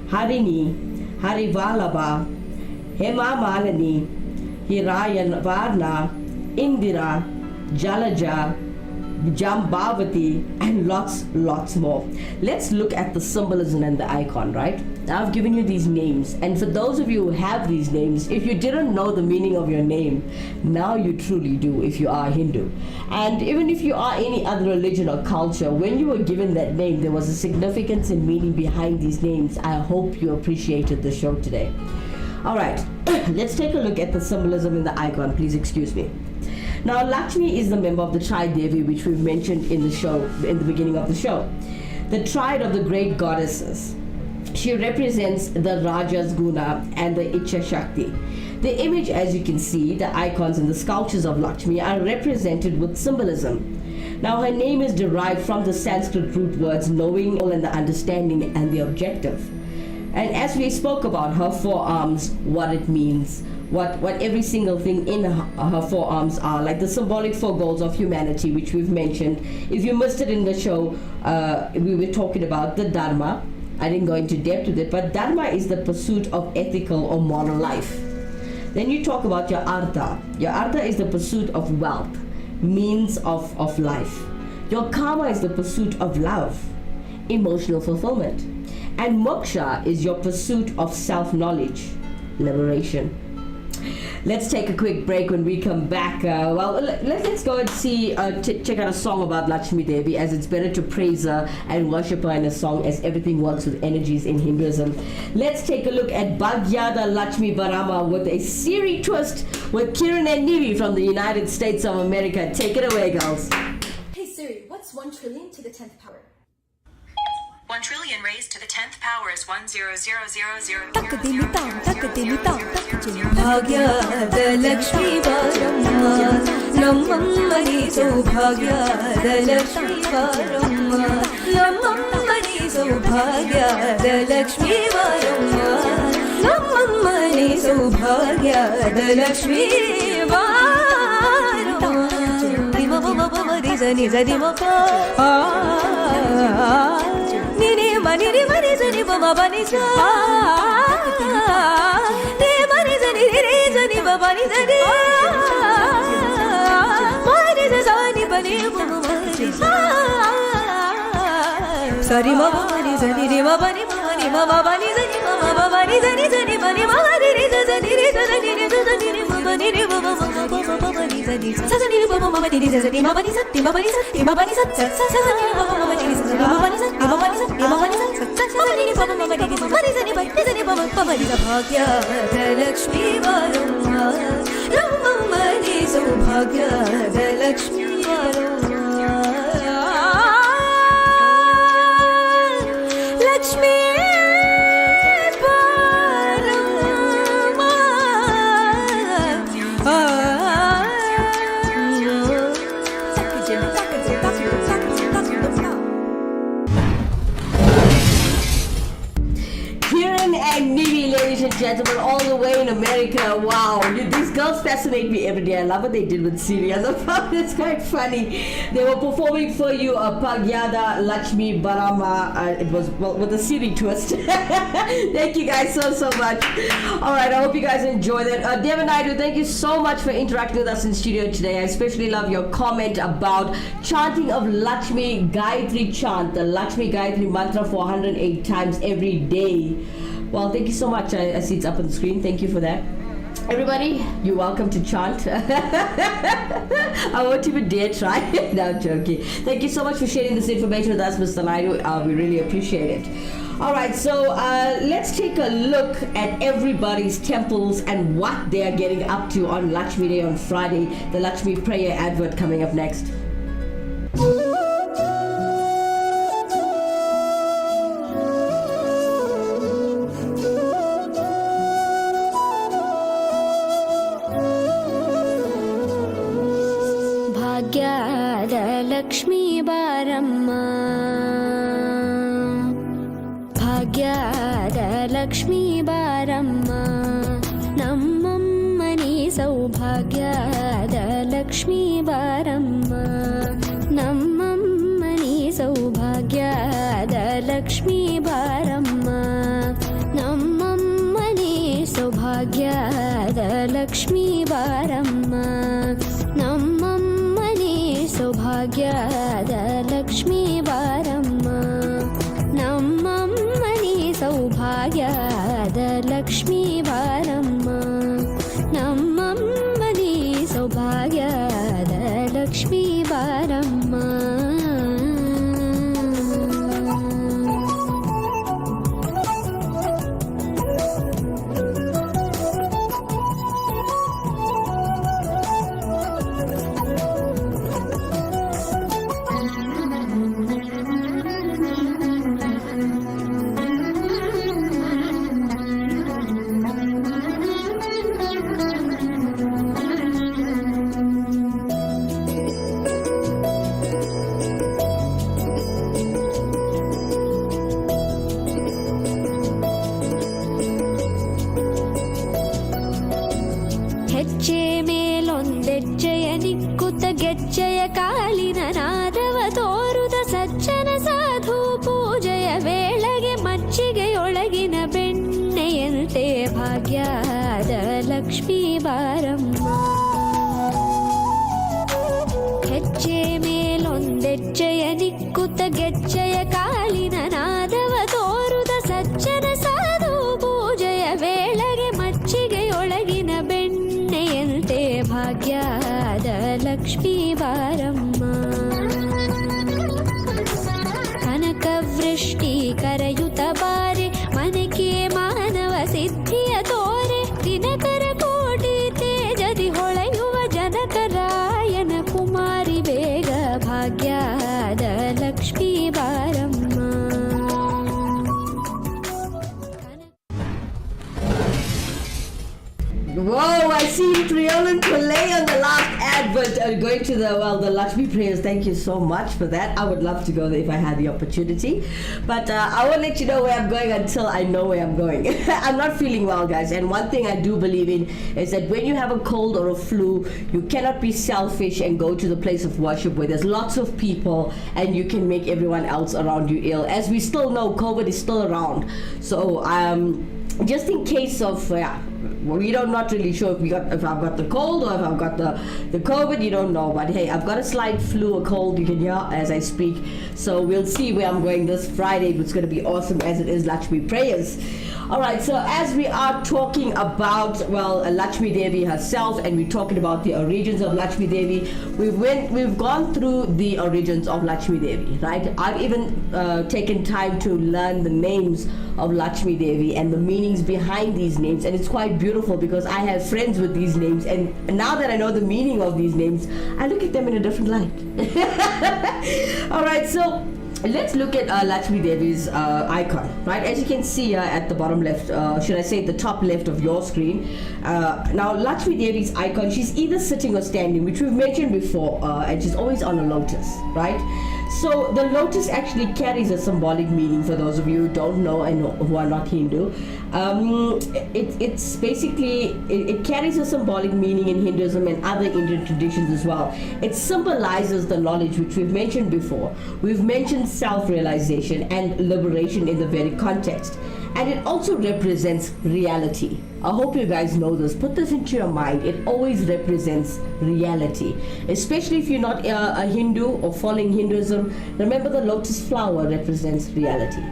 Harini, Harivalabha, Hema Malini, Hirayan Varna, Indira, Jalaja, Jambavati, and lots more. Let's look at the symbolism and the icon, right? Now I've given you these names, and for those of you who have these names, if you didn't know the meaning of your name, now you truly do if you are Hindu. And even if you are any other religion or culture, when you were given that name, there was a significance and meaning behind these names. I hope you appreciated the show today. Alright, let's take a look at the symbolism in the icon. Please excuse me. Now, Luxmi is the member of the Tri Devi, which we've mentioned in the show, in the beginning of the show. The triad of the great goddesses. She represents the Rajas Guna and the Icha Shakti. The image, as you can see, the icons and the sculptures of Luxmi are represented with symbolism. Now, her name is derived from the Sanskrit root words knowing and the understanding and the objective. And as we spoke about her forearms, what it means, what every single thing in her forearms are, like the symbolic four goals of humanity, which we've mentioned. If you missed it in the show, we were talking about the Dharma. I didn't go into depth with it, but Dharma is the pursuit of ethical or moral life. Then you talk about your Artha. Your Artha is the pursuit of wealth, means of life. Your Karma is the pursuit of love, emotional fulfillment. And Moksha is your pursuit of self-knowledge, liberation. Let's take a quick break. When we come back. Let's go and see, check out a song about Luxmi Devi, as it's better to praise her and worship her in a song, as everything works with energies in Hinduism. Let's take a look at Bhagyada Luxmi Varama with a Siri twist with Kiran and Nivi from the United States of America. Take it away, girls. Hey Siri, what's 1 trillion to the 10th power? 1 trillion raised to the 10th power is 1,000,000,000. Bhagyada Lakshmi Varamma, Nammani Saubhagyada Lakshmi Varamma, Nammani Saubhagyada Lakshmi Varamma, Nammani Saubhagyada Lakshmi Varamma. Niza di ma pa. Nini mani ni mani zani ba ma ba ni sa. Ni mani zani ni zani ba ba ni zani. Mani zani ba ni ba ma ni sa. Sari ma ba ni zani ni ma ba ni ma ba ni zani ma ba ni zani zani ba ni ma ni ni zani ni zani ni zani ni ma ba ni ni ba ba ni zani sa zani ni ba ma ni ni zani ma ba ni sa ti ma ba ni sa ti ma ba ni sa sa zani ni ba ma ni ni zani ma ba ni sa ti ma ba ni sa ti ma ba ni sa sa ma ni ni ba ma ni ni ma ni zani ba ni sa Bhagyada Lakshmi Varamma, Nammani Saubhagyada Lakshmi Varamma. Lakshmi Gentlemen, all the way in America. Wow, these girls fascinate me every day. I love what they did with Siri on the phone. It's quite funny. They were performing for you Bhagyada Lakshmi Varama. It was with a Siri twist. Thank you guys so much. Alright, I hope you guys enjoyed it. Devanaidu, thank you so much for interacting with us in studio today. I especially love your comment about chanting of Lakshmi Gayatri chant, the Lakshmi Gayatri mantra 408 times every day. Well, thank you so much. I see it's up on the screen. Thank you for that. Everybody, you're welcome to chant. I won't even dare try. No, I'm joking. Thank you so much for sharing this information with us, Mr. Naidu. We really appreciate it. Alright, so let's take a look at everybody's temples and what they are getting up to on Lakshmi Day on Friday. The Lakshmi prayer advert coming up next. Lakshmi Varamma, Bhagyada Lakshmi Varamma, Nammani Saubhagyada Lakshmi Varamma, Nammani Saubhagyada Lakshmi Varamma. ಸೌಭಾಗ್ಯದ Lakshmi ಬಾರಮ್ಮ ನಮ್ಮಮ್ಮನೇ ಸೌಭಾಗ್ಯದ ಲಕ್ಷ್ಮೀ ಬಾರಮ್ಮ ನಮ್ಮಮ್ಮನೇ ಸೌಭಾಗ್ಯದ ಲಕ್ಷ್ಮೀ ಬಾರಮ್ಮ ನಮ್ಮಮ್ಮನೇ ಸೌಭಾಗ್ಯದ ಲಕ್ಷ್ಮೀ ಬಾರಮ್ಮ ಹೆಜ್ಜೆ ಮೇಲೊಂದೆಜ್ಜೆಯ ನಿಕ್ಕುತ್ತ ಗೆಜ್ಜೆಯ ಕಾಲಿನ ನಾದವ ತೋರುದ ಸಜ್ಜನ ಸಾಧು ಪೂಜೆಯ ವೇಳೆಗೆ ಮಜ್ಜಿಗೆಯೊಳಗಿನ ಬೆಣ್ಣೆಯಂತೆ ಭಾಗ್ಯದ ಲಕ್ಷ್ಮೀ ಬಾರಮ್ಮ ಹೆಜ್ಜೆ ಮೇಲೊಂದೆಜ್ಜೆಯ ನಿಕ್ಕುತ್ತ ಗೆಜ್ಜೆಯ ಕಾಲಿನ ನಾದವ ತೋರುದ ಸಜ್ಜನ ಸಾಧು ಪೂಜೆಯ ವೇಳೆಗೆ ಮಜ್ಜಿಗೆಯೊಳಗಿನ ಬೆಣ್ಣೆಯಂತೆ ಭಾಗ್ಯದ ಲಕ್ಷ್ಮೀ ಬಾರಮ್ಮ ಕನಕವೃಷ್ಟಿ ಕರೆಯುತ್ತ ಬಾರೆ ಮನಕೆ ಮಾನವ ಸಿದ್ಧಿಯ ತೋರೆ ದಿನಕರ ಕೋಟಿ ತೇಜದಿ ಹೊಳೆಯುವ ಜನಕರಾಯನ ಕುಮಾರಿ ಬೇಗ ಭಾಗ್ಯದ ಲಕ್ಷ್ಮೀ ಬಾರಮ್ಮ Whoa, I see Triyolan Pillay on the last advert going to the Luxmi prayers. Thank you so much for that. I would love to go there if I had the opportunity. But I won't let you know where I'm going until I know where I'm going. I'm not feeling well, guys. And one thing I do believe in is that when you have a cold or a flu, you cannot be selfish and go to the place of worship where there's lots of people and you can make everyone else around you ill. As we still know, COVID is still around. So just in case of we don't not really sure if I've got the cold or if I've got the COVID, you don't know, but hey, I've got a slight flu or cold, you can hear as I speak. So we'll see where I'm going this Friday. It's going to be awesome as it is Luxmi prayers. All right, so as we are talking about Luxmi Devi herself, and we're talking about the origins of Luxmi Devi, we've gone through the origins of Luxmi Devi, right? I've even taken time to learn the names of Luxmi Devi and the meanings behind these names, and it's quite beautiful because I have friends with these names, and now that I know the meaning of these names, I look at them in a different light. All right, so let's look at Luxmi Devi's icon, right? As you can see at the bottom left, should I say the top left of your screen. Now Luxmi Devi's icon, she's either sitting or standing, which we've mentioned before, and she's always on a lotus, right? So the lotus actually carries a symbolic meaning for those of you who don't know and who are not Hindu. It's basically, it carries a symbolic meaning in Hinduism and other Indian traditions as well. It symbolizes the knowledge which we've mentioned before. We've mentioned self-realization and liberation in the very context. And it also represents reality. I hope you guys know this. Put this into your mind. It always represents reality. Especially if you're not a Hindu or following Hinduism. Remember, the lotus flower represents reality.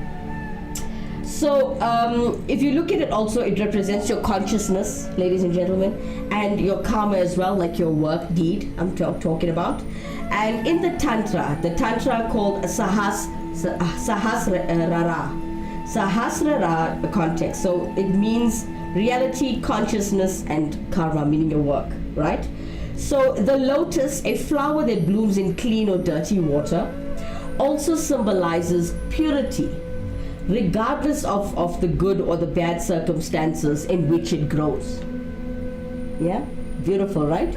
So if you look at it also, it represents your consciousness, ladies and gentlemen, and your karma as well, like your work deed I'm talking about. And in the Tantra called Sahasrara context. So it means reality, consciousness, and karma, meaning your work, right? So the lotus, a flower that blooms in clean or dirty water, also symbolizes purity, regardless of the good or the bad circumstances in which it grows. Yeah, beautiful, right?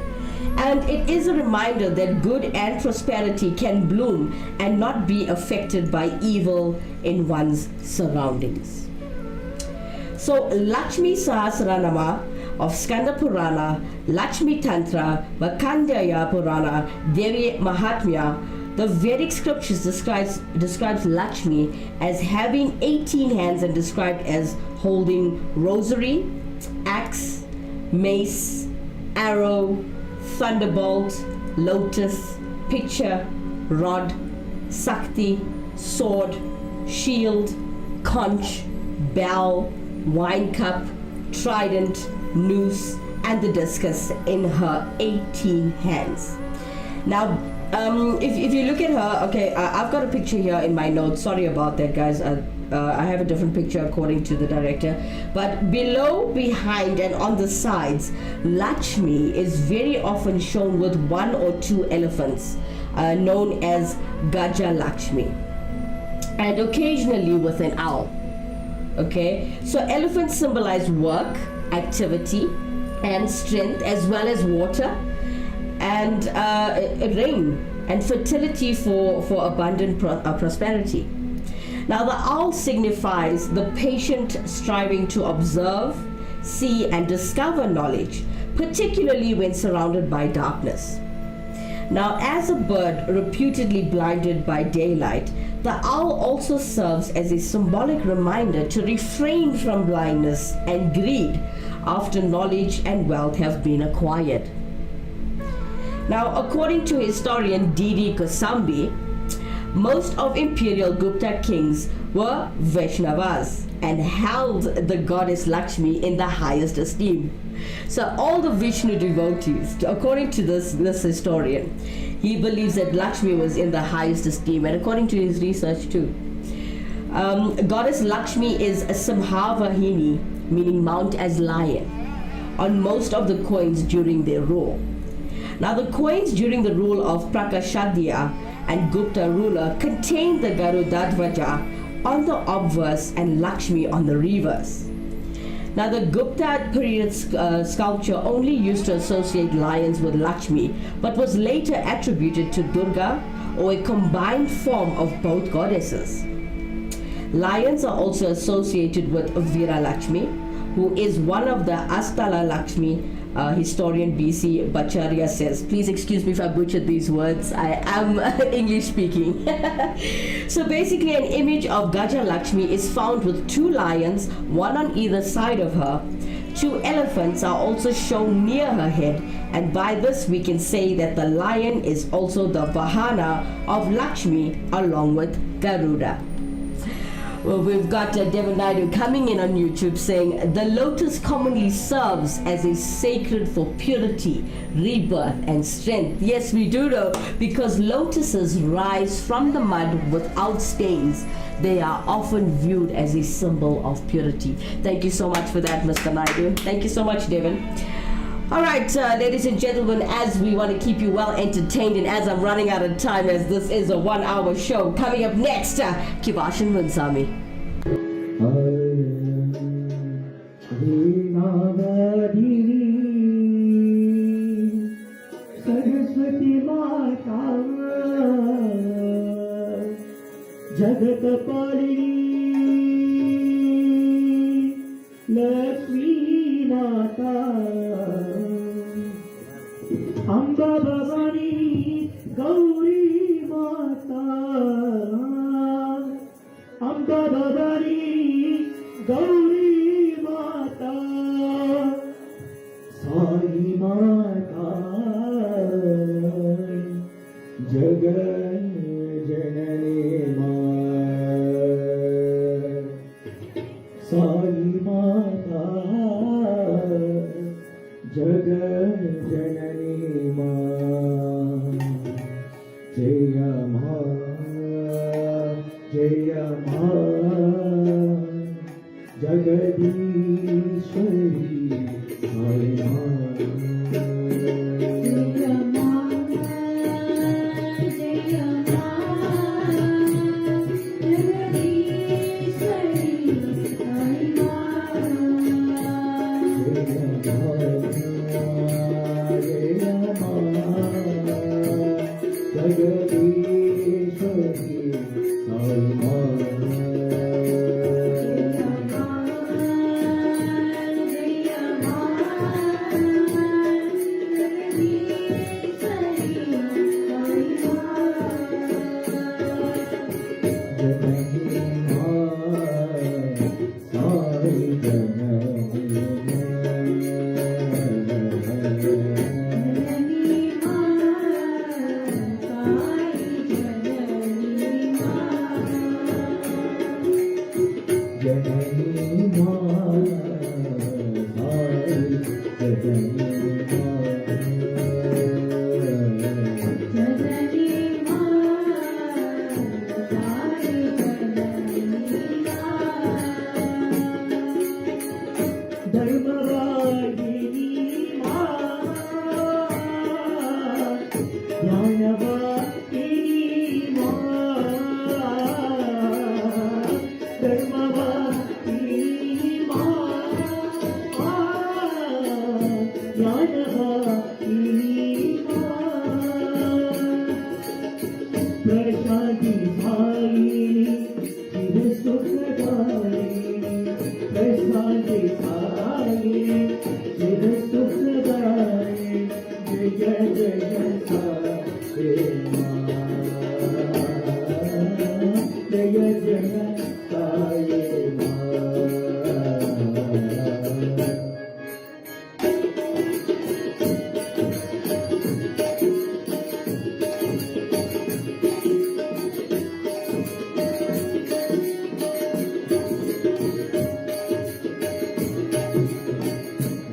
And it is a reminder that good and prosperity can bloom and not be affected by evil in one's surroundings. So Luxmi Sahasranama of Skanda Purana, Luxmi Tantra, Markandeya Purana, Devi Mahatmya, the Vedic scriptures describes Luxmi as having 18 hands and described as holding rosary, axe, mace, arrow, thunderbolt, lotus, pitcher, rod, sakti, sword, shield, conch, bell, wine cup, trident, noose, and the discus in her 18 hands. Now, if you look at her, okay, I've got a picture here in my notes. Sorry about that, guys. I have a different picture according to the director. But below, behind, and on the sides, Luxmi is very often shown with 1 or 2 elephants, known as Gaja Luxmi, and occasionally with an owl. Okay, so elephants symbolize work, activity, and strength, as well as water and rain and fertility for abundant prosperity. Now, the owl signifies the patient striving to observe, see, and discover knowledge, particularly when surrounded by darkness. Now, as a bird reputedly blinded by daylight, the owl also serves as a symbolic reminder to refrain from blindness and greed after knowledge and wealth have been acquired. Now, according to historian D.D. Kosambi, most of imperial Gupta kings were Vaishnavas and held the goddess Luxmi in the highest esteem. So all the Vishnu devotees, according to this historian, he believes that Luxmi was in the highest esteem, and according to his research too. Goddess Luxmi is a Simhavahini, meaning mount as lion, on most of the coins during their rule. Now, the coins during the rule of Prakashadhya and Gupta ruler contained the Garudadvaja on the obverse and Luxmi on the reverse. Now, the Gupta period sculpture only used to associate lions with Luxmi, but was later attributed to Durga, or a combined form of both goddesses. Lions are also associated with Veeralakshmi, who is one of the Astala Lakshmi. Historian B.C. Bacharya says, please excuse me if I butchered these words, I am English speaking. So basically, an image of Gaja Lakshmi is found with 2 lions, one on either side of her. 2 elephants are also shown near her head, and by this we can say that the lion is also the Vahana of Lakshmi along with Garuda. Well, we've got Devin Naidu coming in on YouTube saying, the lotus commonly serves as a sacred for purity, rebirth, and strength. Yes, we do know, because lotuses rise from the mud without stains. They are often viewed as a symbol of purity. Thank you so much for that, Mr. Naidu. Thank you so much, Devin. All right, ladies and gentlemen, as we want to keep you well entertained, and as I'm running out of time, as this is a 1-hour show, coming up next, Kibashan Munsami. Saraswati Mata Jagat Palini Luxmi Mata Amba Bhavani Gauri Mata Amba Bhavani Gauri Mata Sai Mata Jagat Janani Sai Mata Jagat Janani Jaya Ma Jaya Ma Jagadishwari Sai Ma Jaya Ma ಧರ್ಮವಾಗಿರಿ ಮಾ ನ್ಯಾಯವಾಗಿರಿ ಮಾ ಧರ್ಮವಾಗಿರಿ ಮಾ ನ್ಯಾಯವಾಗಿರಿ ಮಾ ಪ್ರಶಾಂತಿ ಭಾಯಿನಿ ಚಿರ ಸುಖದಾಯಿನಿ ಪ್ರಶಾಂತಿ ಭಾಯಿನಿ ಚಿರ ಸುಖದಾಯಿನಿ ಜಯ ಜಯ ಸಾರೇ ಮಾ ಜಯ ಜಯ ಸಾರೇ ಮಾ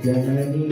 जननी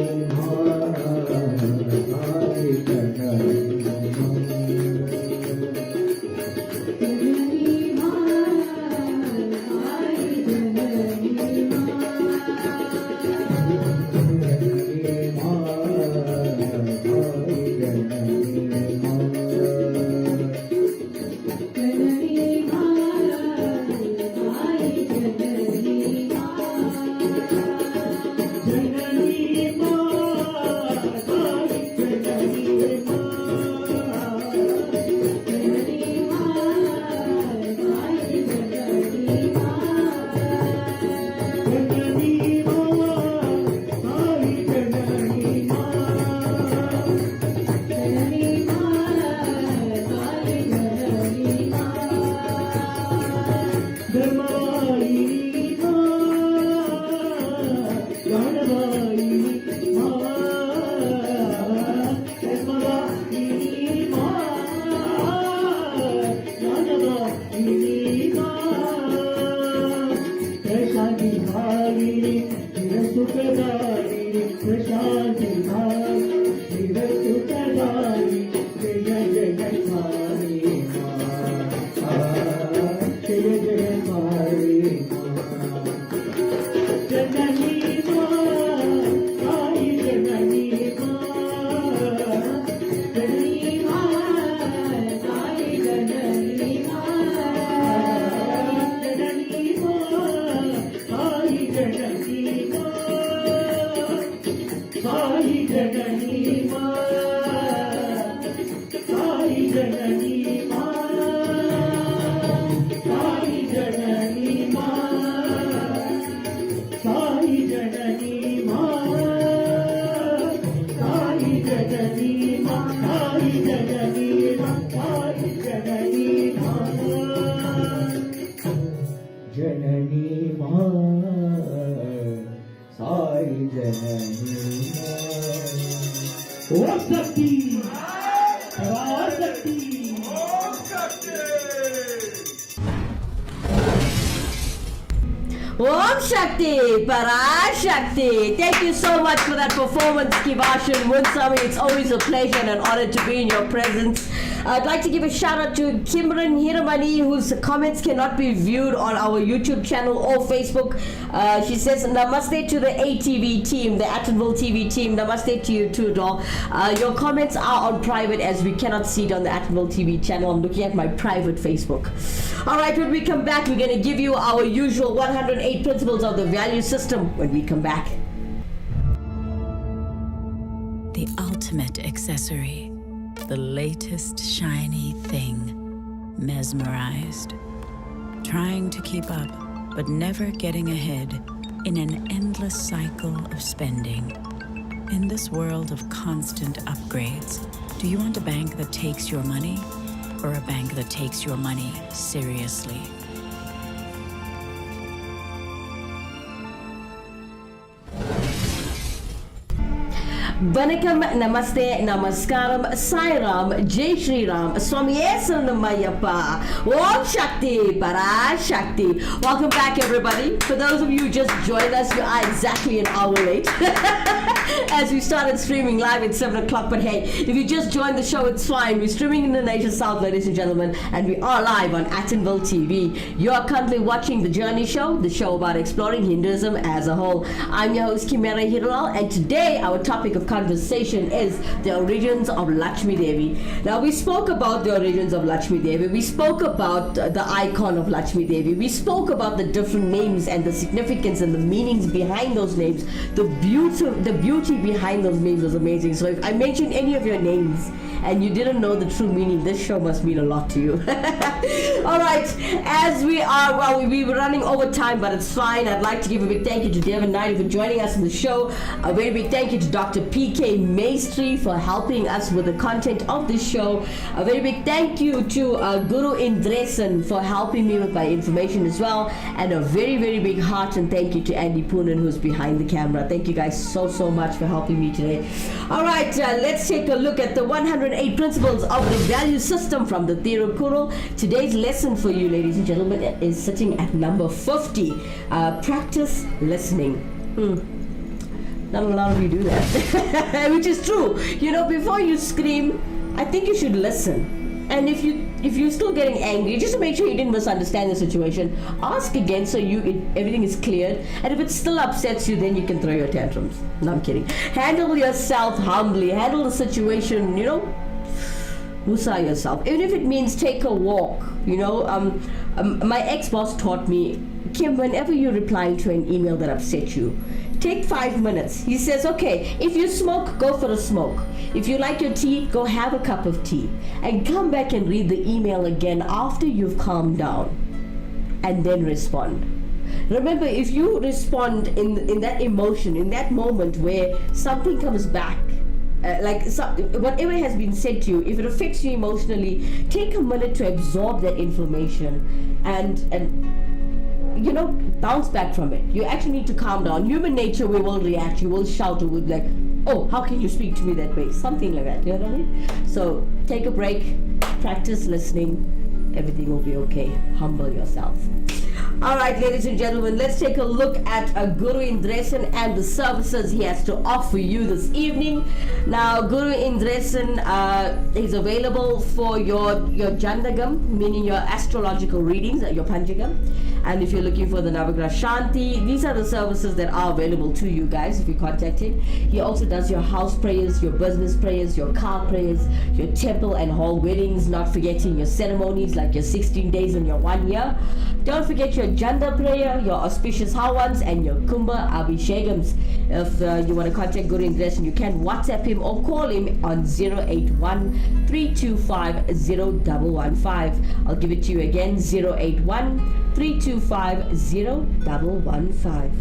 माई Om Shakti, Parashakti. Thank you so much for that performance, Kivashan Munsami. It's always a pleasure and an honor to be in your presence. I'd like to give a shout out to Kimera Hiramani, whose comments cannot be viewed on our YouTube channel or Facebook. She says, Namaste to the ATV team, the Attenville TV team. Namaste to you too, doll. Your comments are on private as we cannot see it on the Attenville TV channel. I'm looking at my private Facebook. Alright, when we come back, we're going to give you our usual 108 principles of the value system when we come back. The ultimate accessory. The latest shiny thing. Mesmerized. Trying to keep up, but never getting ahead in an endless cycle of spending. In this world of constant upgrades, do you want a bank that takes your money or a bank that takes your money seriously? Vanakkam, Namaste, Namaskaram, Sairam, Jai Shri Ram, Swami Saranamayyappa, Om Shakti, Parashakti. Welcome back, everybody. For those of you who just joined us, you are exactly an hour late. As we started streaming live at 7 o'clock. But hey, if you just joined the show, it's fine. We're streaming in the nation south, ladies and gentlemen, and we are live on Actonville TV. You are currently watching The Journey Show, the show about exploring Hinduism as a whole. I'm your host, Kimera Heeralal, and today our topic of conversation is the origins of Luxmi Devi. Now, we spoke about the origins of Luxmi Devi. We spoke about the icon of Luxmi Devi. We spoke about the different names and the significance and the meanings behind those names. The beauty behind those names was amazing. So if I mentioned any of your names and you didn't know the true meaning, this show must mean a lot to you. All right, as we were running over time, but it's fine. I'd like to give a big thank you to Devin Knight for joining us in the show. A very big thank you to Dr. P.K. Maestri for helping us with the content of this show. A very big thank you to Guru Indresan for helping me with my information as well. And a very, very big heart and thank you to Andy Poonen, who's behind the camera. Thank you guys so much for helping me today. All right, let's take a look at the 108 principles of the value system from the Tirukkural. Today's lesson for you, ladies and gentlemen, is sitting at number 50. Practice listening. Not a lot of you do that, which is true. You know, before you scream, I think you should listen. And if you're still getting angry, just to make sure you didn't misunderstand the situation, ask again so everything is cleared. And if it still upsets you, then you can throw your tantrums. No, I'm kidding. Handle yourself humbly. Handle the situation, woosah yourself. Even if it means take a walk. My ex-boss taught me, Kim, whenever you're replying to an email that upset you, take 5 minutes. He says, okay, if you smoke, go for a smoke. If you like your tea, go have a cup of tea. And come back and read the email again after you've calmed down. And then respond. Remember, if you respond in that emotion, in that moment where something comes back, whatever has been said to you, if it affects you emotionally, take a minute to absorb that information and bounce back from it. You actually need to calm down. Human nature, we will react. You will shout or would like, oh, how can you speak to me that way? Something like that. You know what I mean? So take a break, practice listening. Everything will be okay. Humble yourself. All right, ladies and gentlemen, let's take a look at Guru Indresan and the services he has to offer you this evening. Now, Guru Indresan is available for your Jandagam, meaning your astrological readings, your Panchagam. And if you're looking for the Navagraha Shanti, these are the services that are available to you guys if you contact him. He also does your house prayers, your business prayers, your car prayers, your temple and hall weddings, not forgetting your ceremonies like your 16 days and your 1 year. Don't forget your Janda prayer, your auspicious Hawans, and your Kumbha Abhishekams. If you want to contact Guru Indresan, you can WhatsApp him or call him on 081 325 0115. I'll give it to you again, 081 325 0115.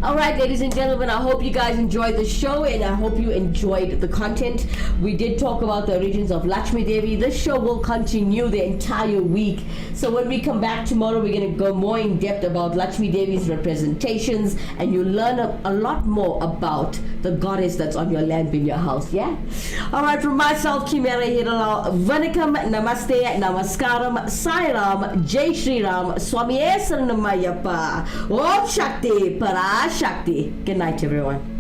Alright, ladies and gentlemen, I hope you guys enjoyed the show and I hope you enjoyed the content. We did talk about the origins of Luxmi Devi. This show will continue the entire week. So when we come back tomorrow, we're going to go more in depth about Luxmi Devi's representations and you'll learn a lot more about the goddess that's on your lamp in your house, yeah? Alright, from myself, Kimera Heeralal, Vanakkam, Namaste, Namaskaram, Sairam, Jai Shri Ram, Swami Saranamayyappa, Om Shakti, Parashakti. Good night, everyone.